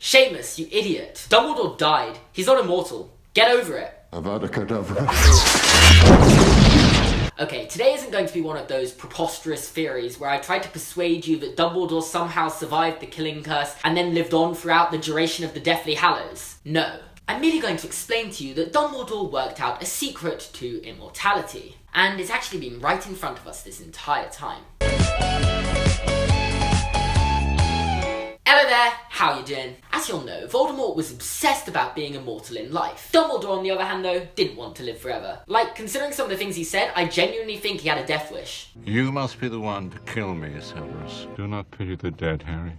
Seamus, you idiot. Dumbledore died. He's not immortal. Get over it. Avada Kedavra. Okay, today isn't going to be one of those preposterous theories where I try to persuade you that Dumbledore somehow survived the killing curse and then lived on throughout the duration of the Deathly Hallows. No. I'm merely going to explain to you that Dumbledore worked out a secret to immortality, and it's actually been right in front of us this entire time. Hello there, how you doing? As you'll know, Voldemort was obsessed about being immortal in life. Dumbledore, on the other hand though, didn't want to live forever. Like, considering some of the things he said, I genuinely think he had a death wish. You must be the one to kill me, Severus. Do not pity the dead, Harry.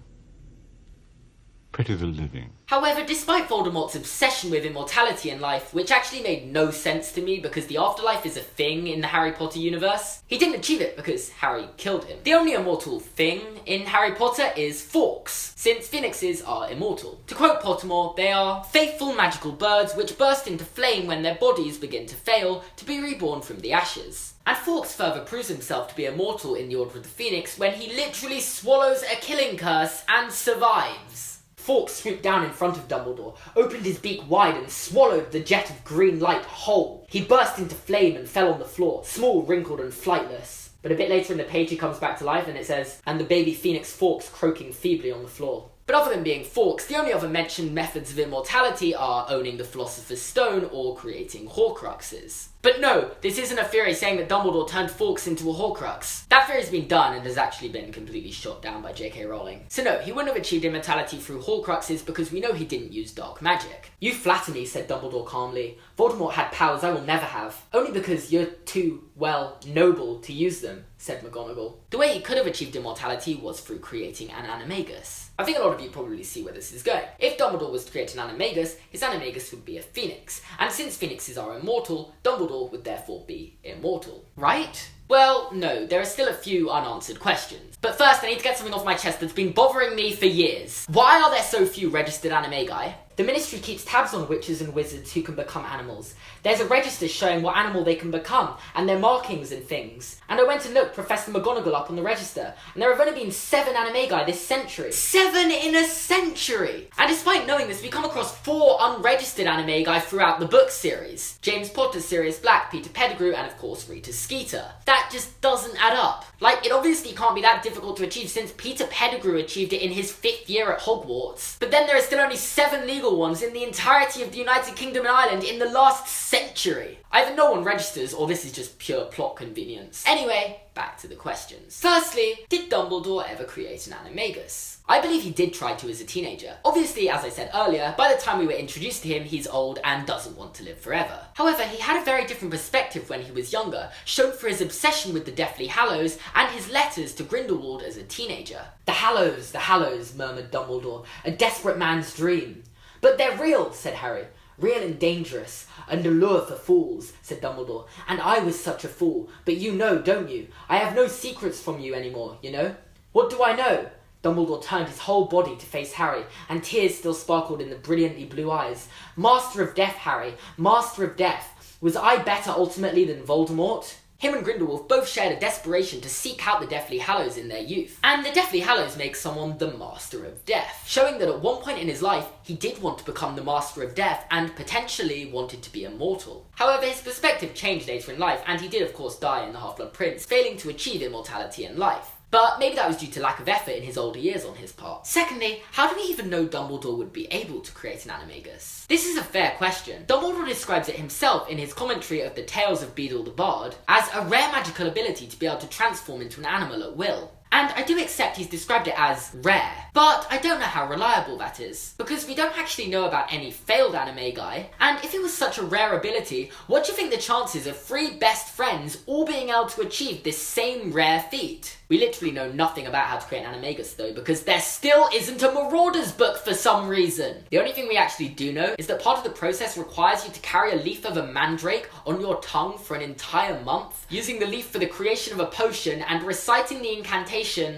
Pity the living. However, despite Voldemort's obsession with immortality in life, which actually made no sense to me because the afterlife is a thing in the Harry Potter universe, he didn't achieve it because Harry killed him. The only immortal thing in Harry Potter is forks, since phoenixes are immortal. To quote Pottermore, they are faithful magical birds which burst into flame when their bodies begin to fail to be reborn from the ashes. And Fawkes further proves himself to be immortal in the Order of the Phoenix when he literally swallows a killing curse and survives. Fawkes swooped down in front of Dumbledore, opened his beak wide and swallowed the jet of green light whole. He burst into flame and fell on the floor, small, wrinkled and flightless. But a bit later in the page he comes back to life and it says, and the baby phoenix Fawkes croaking feebly on the floor. But other than being Fawkes, the only other mentioned methods of immortality are owning the Philosopher's Stone or creating Horcruxes. But no, this isn't a theory saying that Dumbledore turned Fawkes into a Horcrux. That theory's been done and has actually been completely shot down by J.K. Rowling. So no, he wouldn't have achieved immortality through Horcruxes because we know he didn't use dark magic. You flatter me, said Dumbledore calmly. Voldemort had powers I will never have. Only because you're too, well, noble to use them, said McGonagall. The way he could have achieved immortality was through creating an Animagus. I think a lot of you probably see where this is going. If Dumbledore was to create an Animagus, his Animagus would be a phoenix. And since phoenixes are immortal, Dumbledore would therefore be immortal. Right? Well, no, there are still a few unanswered questions. But first, I need to get something off my chest that's been bothering me for years. Why are there so few registered Animagi? The Ministry keeps tabs on witches and wizards who can become animals. There's a register showing what animal they can become, and their markings and things. And I went and looked Professor McGonagall up on the register, and there have only been 7 Animagi this century. 7 in a century! And despite knowing this, we come across 4 unregistered Animagi throughout the book series. James Potter, Sirius Black, Peter Pettigrew, and of course Rita Skeeter. That just doesn't add up. Like, it obviously can't be that difficult to achieve since Peter Pettigrew achieved it in his 5th year at Hogwarts. But then there are still only 7 legal ones in the entirety of the United Kingdom and Ireland in the last century. Either no one registers or this is just pure plot convenience. Anyway, back to the questions. Firstly, did Dumbledore ever create an Animagus? I believe he did try to as a teenager. Obviously, as I said earlier, by the time we were introduced to him, he's old and doesn't want to live forever. However, he had a very different perspective when he was younger, shown for his obsession with the Deathly Hallows and his letters to Grindelwald as a teenager. The Hallows, murmured Dumbledore, a desperate man's dream. But they're real, said Harry. Real and dangerous, and a lure for fools, said Dumbledore. And I was such a fool, but you know, don't you? I have no secrets from you anymore, you know? What do I know? Dumbledore turned his whole body to face Harry, and tears still sparkled in the brilliantly blue eyes. Master of Death, Harry, Master of Death. Was I better ultimately than Voldemort? Him and Grindelwald both shared a desperation to seek out the Deathly Hallows in their youth. And the Deathly Hallows make someone the Master of Death, showing that at one point in his life, he did want to become the Master of Death and potentially wanted to be immortal. However, his perspective changed later in life, and he did of course die in the Half-Blood Prince, failing to achieve immortality in life. But maybe that was due to lack of effort in his older years on his part. Secondly, how do we even know Dumbledore would be able to create an Animagus? This is a fair question. Dumbledore describes it himself in his commentary of the Tales of Beedle the Bard as a rare magical ability to be able to transform into an animal at will. And I do accept he's described it as rare, but I don't know how reliable that is, because we don't actually know about any failed Animagi, and if it was such a rare ability, what do you think the chances of 3 best friends all being able to achieve this same rare feat? We literally know nothing about how to create an Animagus though, because there still isn't a Marauders book for some reason. The only thing we actually do know is that part of the process requires you to carry a leaf of a mandrake on your tongue for an entire month, using the leaf for the creation of a potion and reciting the incantation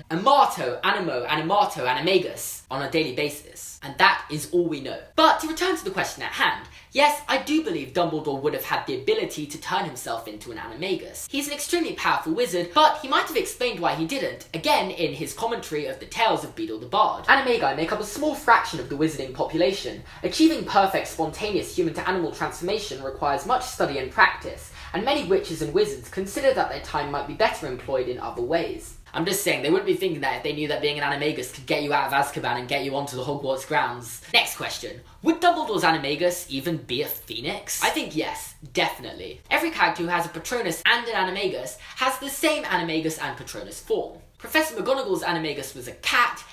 Amato, Animo, Animato, Animagus on a daily basis. And that is all we know. But to return to the question at hand, yes, I do believe Dumbledore would have had the ability to turn himself into an Animagus. He's an extremely powerful wizard, but he might have explained why he didn't, again in his commentary of the Tales of Beedle the Bard. Animagi make up a small fraction of the wizarding population. Achieving perfect spontaneous human-to-animal transformation requires much study and practice, and many witches and wizards consider that their time might be better employed in other ways. I'm just saying, they wouldn't be thinking that if they knew that being an Animagus could get you out of Azkaban and get you onto the Hogwarts grounds. Next question. Would Dumbledore's Animagus even be a Phoenix? I think yes, definitely. Every character who has a Patronus and an Animagus has the same Animagus and Patronus form. Professor McGonagall's Animagus was a cat,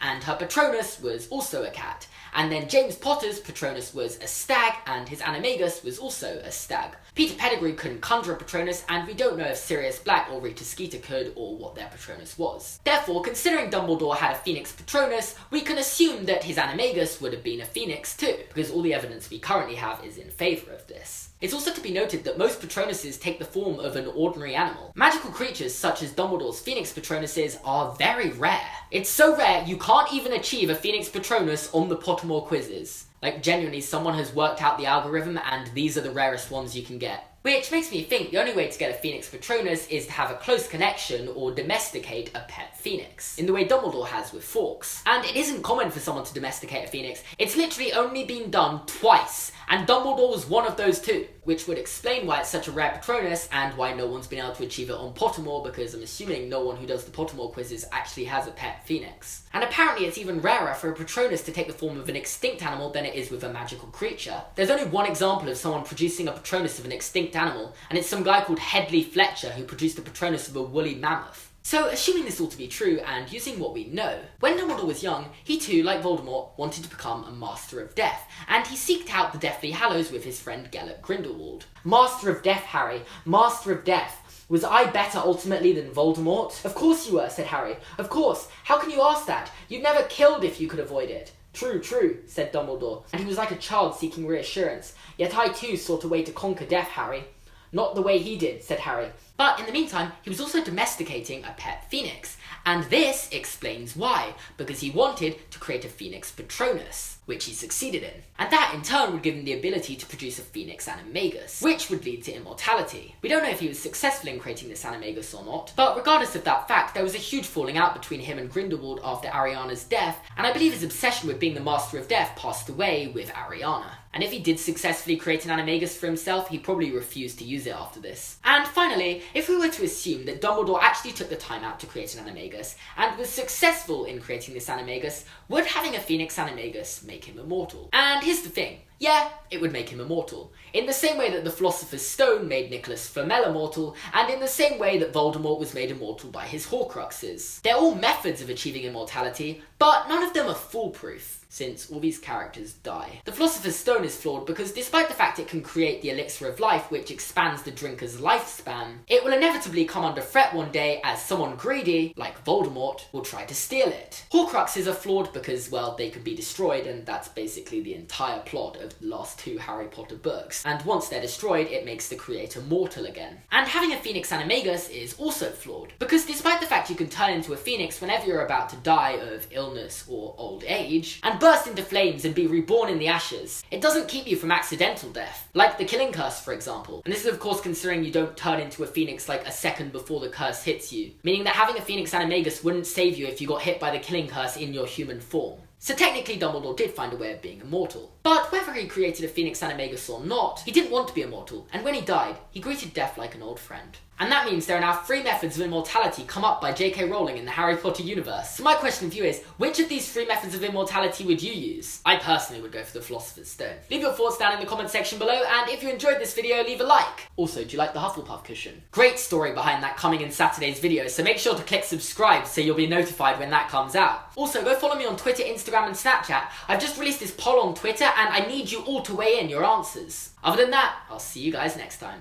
and her Patronus was also a cat. And then James Potter's Patronus was a stag, and his Animagus was also a stag. Peter Pettigrew couldn't conjure a Patronus, and we don't know if Sirius Black or Rita Skeeter could, or what their Patronus was. Therefore, considering Dumbledore had a Phoenix Patronus, we can assume that his Animagus would have been a Phoenix too, because all the evidence we currently have is in favour of this. It's also to be noted that most Patronuses take the form of an ordinary animal. Magical creatures such as Dumbledore's Phoenix Patronuses are very rare. It's so rare you can't even achieve a Phoenix Patronus on the Pottermore quizzes. Like, genuinely, someone has worked out the algorithm and these are the rarest ones you can get. Which makes me think the only way to get a Phoenix Patronus is to have a close connection or domesticate a pet Phoenix, in the way Dumbledore has with Fawkes. And it isn't common for someone to domesticate a Phoenix. It's literally only been done twice, and Dumbledore was one of those two, which would explain why it's such a rare Patronus and why no one's been able to achieve it on Pottermore, because I'm assuming no one who does the Pottermore quizzes actually has a pet Phoenix. And apparently it's even rarer for a Patronus to take the form of an extinct animal than it is with a magical creature. There's only one example of someone producing a Patronus of an extinct animal, and it's some guy called Headley Fletcher who produced a Patronus of a woolly mammoth. So, assuming this all to be true, and using what we know, when Dumbledore was young, he too, like Voldemort, wanted to become a Master of Death, and he seeked out the Deathly Hallows with his friend Gellert Grindelwald. Master of Death, Harry. Master of Death. Was I better ultimately than Voldemort? Of course you were, said Harry. Of course. How can you ask that? You'd never killed if you could avoid it. True, true, said Dumbledore, and he was like a child seeking reassurance. Yet I too sought a way to conquer death, Harry. Not the way he did, said Harry. But in the meantime, he was also domesticating a pet Phoenix. And this explains why, because he wanted to create a Phoenix Patronus, which he succeeded in. And that in turn would give him the ability to produce a Phoenix Animagus, which would lead to immortality. We don't know if he was successful in creating this Animagus or not, but regardless of that fact, there was a huge falling out between him and Grindelwald after Ariana's death, and I believe his obsession with being the Master of Death passed away with Ariana. And if he did successfully create an Animagus for himself, he probably refused to use it after this. And finally, if we were to assume that Dumbledore actually took the time out to create an Animagus, and was successful in creating this Animagus, would having a Phoenix Animagus make him immortal? And here's the thing. Yeah, it would make him immortal. In the same way that the Philosopher's Stone made Nicholas Flamel immortal, and in the same way that Voldemort was made immortal by his Horcruxes. They're all methods of achieving immortality, but none of them are foolproof, since all these characters die. The Philosopher's Stone is flawed because despite the fact it can create the elixir of life which expands the drinker's lifespan, it will inevitably come under threat one day as someone greedy, like Voldemort, will try to steal it. Horcruxes are flawed because, well, they could be destroyed, and that's basically the entire plot of the last two Harry Potter books. And once they're destroyed, it makes the creator mortal again. And having a Phoenix Animagus is also flawed, because despite the fact you can turn into a phoenix whenever you're about to die of illness or old age, and burst into flames and be reborn in the ashes, it doesn't keep you from accidental death, like the Killing Curse, for example. And this is of course considering you don't turn into a phoenix like a second before the curse hits you, meaning that having a Phoenix Animagus wouldn't save you if you got hit by the Killing Curse in your human form. So technically Dumbledore did find a way of being immortal. But whether he created a Phoenix Animagus or not, he didn't want to be immortal, and when he died, he greeted death like an old friend. And that means there are now 3 methods of immortality come up by J.K. Rowling in the Harry Potter universe. So my question for you is, which of these 3 methods of immortality would you use? I personally would go for the Philosopher's Stone. Leave your thoughts down in the comment section below, and if you enjoyed this video, leave a like. Also, do you like the Hufflepuff cushion? Great story behind that coming in Saturday's video, so make sure to click subscribe so you'll be notified when that comes out. Also, go follow me on Twitter, Instagram and Snapchat. I've just released this poll on Twitter, and I need you all to weigh in your answers. Other than that, I'll see you guys next time.